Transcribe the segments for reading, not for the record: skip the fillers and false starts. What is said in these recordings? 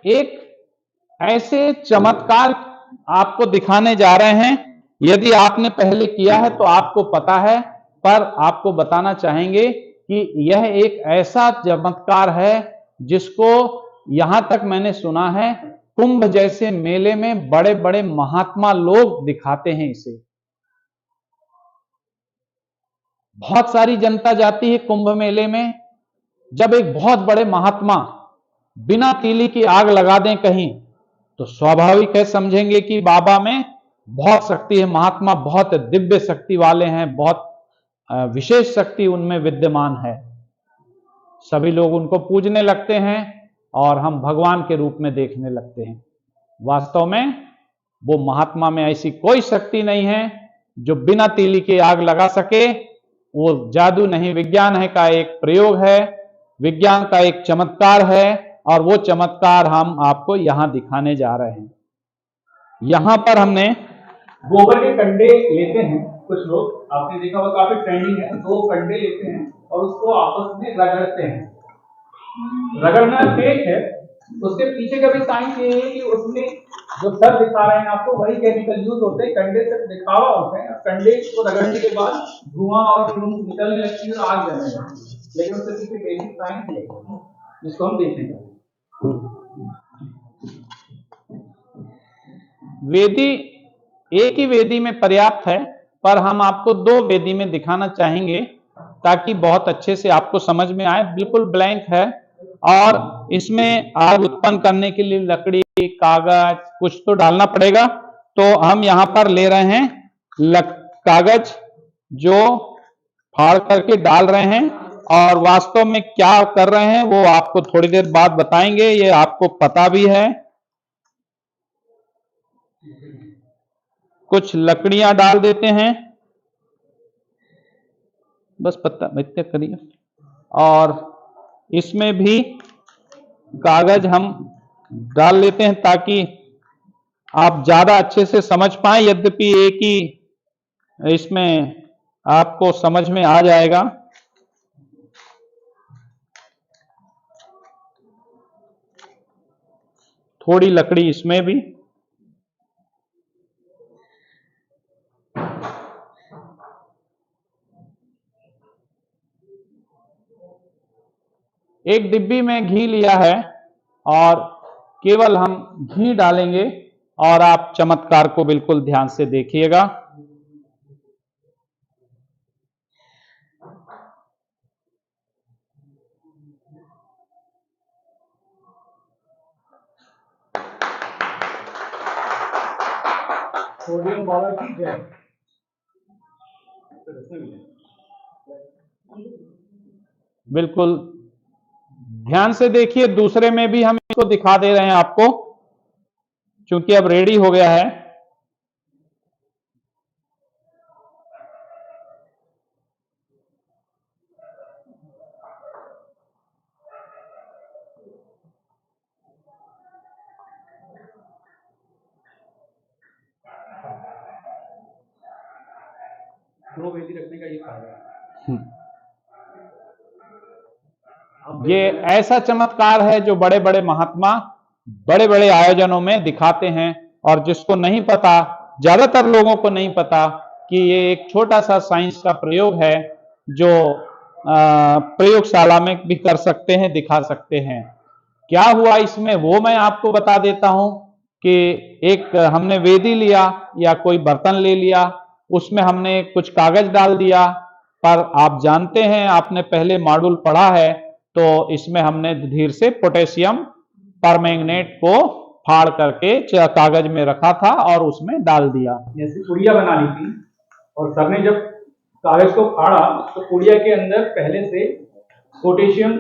एक ऐसे चमत्कार आपको दिखाने जा रहे हैं। यदि आपने पहले किया है तो आपको पता है, पर आपको बताना चाहेंगे कि यह एक ऐसा चमत्कार है जिसको यहां तक मैंने सुना है कुंभ जैसे मेले में बड़े बड़े महात्मा लोग दिखाते हैं इसे। बहुत सारी जनता जाती है कुंभ मेले में। जब एक बहुत बड़े महात्मा बिना तीली की आग लगा दें कहीं, तो स्वाभाविक है समझेंगे कि बाबा में बहुत शक्ति है, महात्मा बहुत दिव्य शक्ति वाले हैं, बहुत विशेष शक्ति उनमें विद्यमान है। सभी लोग उनको पूजने लगते हैं और हम भगवान के रूप में देखने लगते हैं। वास्तव में वो महात्मा में ऐसी कोई शक्ति नहीं है जो बिना तीली की आग लगा सके। वो जादू नहीं, विज्ञान है का एक प्रयोग है, विज्ञान का एक चमत्कार है, और वो चमत्कार हम आपको यहां दिखाने जा रहे हैं। यहां पर हमने गोबर के कंडे लेते हैं कुछ लोग, आपने देखा होगा काफी ट्रेंडिंग है, 2 कंडे लेते हैं और उसको आपस में रगड़ते हैं। रगड़ना फेक है, उसके पीछे का भी साइंस ये है कि उसमें जो सर दिखा रहे हैं आपको वही केमिकल यूज होते हैं, कंडे से दिखावा होता है। कंडे को रगड़ने के बाद धुआं और फ्यूम निकलने लगती है और आग जलने लगती है, लेकिन उसके पीछे बेसिक साइंस है जिसको हम देखेंगे। वेदी एक ही वेदी में पर्याप्त है, पर हम आपको 2 वेदी में दिखाना चाहेंगे ताकि बहुत अच्छे से आपको समझ में आए। बिल्कुल ब्लैंक है और इसमें आग उत्पन्न करने के लिए लकड़ी, कागज कुछ तो डालना पड़ेगा। तो हम यहां पर ले रहे हैं कागज जो फाड़ करके डाल रहे हैं, और वास्तव में क्या कर रहे हैं वो आपको थोड़ी देर बाद बताएंगे। ये आपको पता भी है। कुछ लकड़ियां डाल देते हैं, बस पत्ता इतना करिए, और इसमें भी कागज हम डाल लेते हैं ताकि आप ज्यादा अच्छे से समझ पाए। यद्यपि एक ही इसमें आपको समझ में आ जाएगा। थोड़ी लकड़ी इसमें भी, एक डिब्बी में घी लिया है और केवल हम घी डालेंगे, और आप चमत्कार को बिल्कुल ध्यान से देखिएगा। सोडियम बाबा की जय। बिल्कुल ध्यान से देखिए। दूसरे में भी हम इसको दिखा दे रहे हैं आपको, क्योंकि अब रेडी हो गया है। दो वेदी रखने का ये फायदा है। ये ऐसा चमत्कार है जो बड़े बड़े महात्मा बड़े बड़े आयोजनों में दिखाते हैं, और जिसको नहीं पता, ज्यादातर लोगों को नहीं पता कि ये एक छोटा सा साइंस का प्रयोग है जो प्रयोगशाला में भी कर सकते हैं, दिखा सकते हैं। क्या हुआ इसमें वो मैं आपको बता देता हूं कि एक हमने वेदी लिया या कोई बर्तन ले लिया, उसमें हमने कुछ कागज डाल दिया, पर आप जानते हैं, आपने पहले मॉड्यूल पढ़ा है, तो इसमें हमने धीरे से पोटेशियम परमैंगनेट को फाड़ करके कागज में रखा था और उसमें डाल दिया। जैसे पुड़िया बना ली थी, और सर ने जब कागज को फाड़ा तो पुड़िया के अंदर पहले से पोटेशियम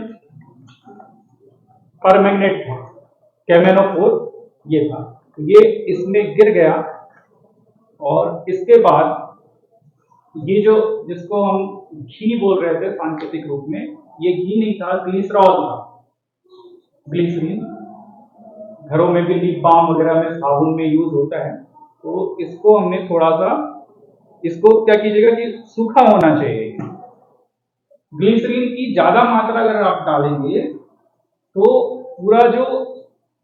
परमैंगनेट था, कैमेनोफोर ये था, ये इसमें गिर गया। और इसके बाद ये जो जिसको हम घी बोल रहे थे सांकेतिक रूप में, ये घी नहीं था, ग्लिसरॉल था। ग्लिसरीन घरों में भी लिप बाम वगैरह में, साबुन में यूज होता है। तो इसको हमने थोड़ा सा, इसको क्या कीजिएगा कि सूखा होना चाहिए। ग्लिसरीन की ज्यादा मात्रा अगर आप डालेंगे तो पूरा जो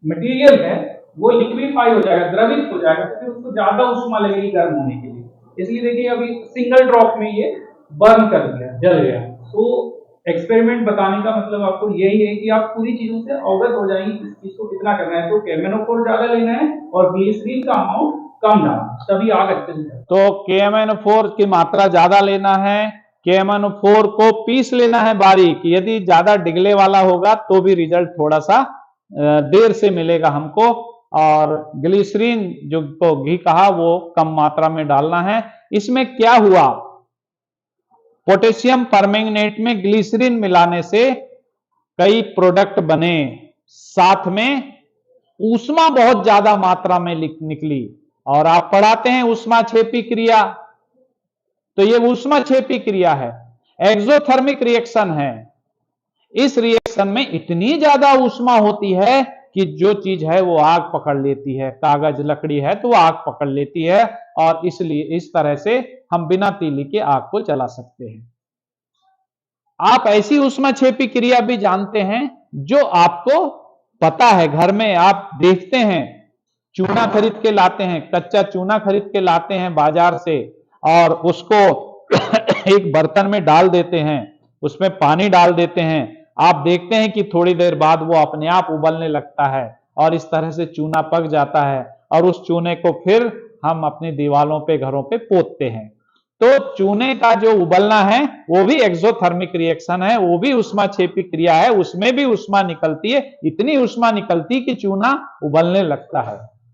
मटेरियल है वो लिक्विफाई हो जाएगा, द्रवित हो जाएगा, तो फिर उसको ज्यादा ऊष्मा लगेगी गर्म होने के लिए। इसलिए देखिए अभी सिंगल ड्रॉप में ये बर्न कर गया, जल गया। तो एक्सपेरिमेंट बताने का मतलब आपको यही है कि आप पूरी चीजों से अवगत हो जाएंगे किस चीज को कितना करना है। तो KMnO4 ज्यादा लेना है और ग्लिसरीन का अमाउंट कम डालना, तभी आग अच्छे से जलेगी। तो KMnO4 की मात्रा ज्यादा लेना है, KMnO4 को पीस लेना है बारीक। यदि ज्यादा डिगले वाला होगा तो भी रिजल्ट थोड़ा सा देर से मिलेगा हमको। और ग्लिसरीन जो को घी कहा वो कम मात्रा में डालना है। इसमें क्या हुआ, पोटेशियम परमैंगनेट में ग्लिसरीन मिलाने से कई प्रोडक्ट बने, साथ में ऊष्मा बहुत ज्यादा मात्रा में निकली। और आप पढ़ाते हैं ऊष्माक्षेपी क्रिया, तो ये ऊष्माक्षेपी क्रिया है, एक्सोथर्मिक रिएक्शन है। इस रिएक्शन में इतनी ज्यादा ऊष्मा होती है कि जो चीज है वो आग पकड़ लेती है। कागज लकड़ी है तो वो आग पकड़ लेती है, और इसलिए इस तरह से हम बिना तीली के आग को जला सकते हैं। आप ऐसी ऊष्माक्षेपी क्रिया भी जानते हैं जो आपको पता है, घर में आप देखते हैं, चूना खरीद के लाते हैं, कच्चा चूना खरीद के लाते हैं बाजार से, और उसको एक बर्तन में डाल देते हैं, उसमें पानी डाल देते हैं। आप देखते हैं कि थोड़ी देर बाद वो अपने आप उबलने लगता है और इस तरह से चूना पक जाता है, और उस चूने को फिर हम अपनी दीवारों पे, घरों पे पोतते हैं। तो चूने का जो उबलना है वो भी एक्सोथर्मिक रिएक्शन है, वो भी ऊष्माक्षेपी क्रिया है, उसमें भी ऊष्मा निकलती है, इतनी ऊष्मा निकलती कि चूना उबलने लगता है।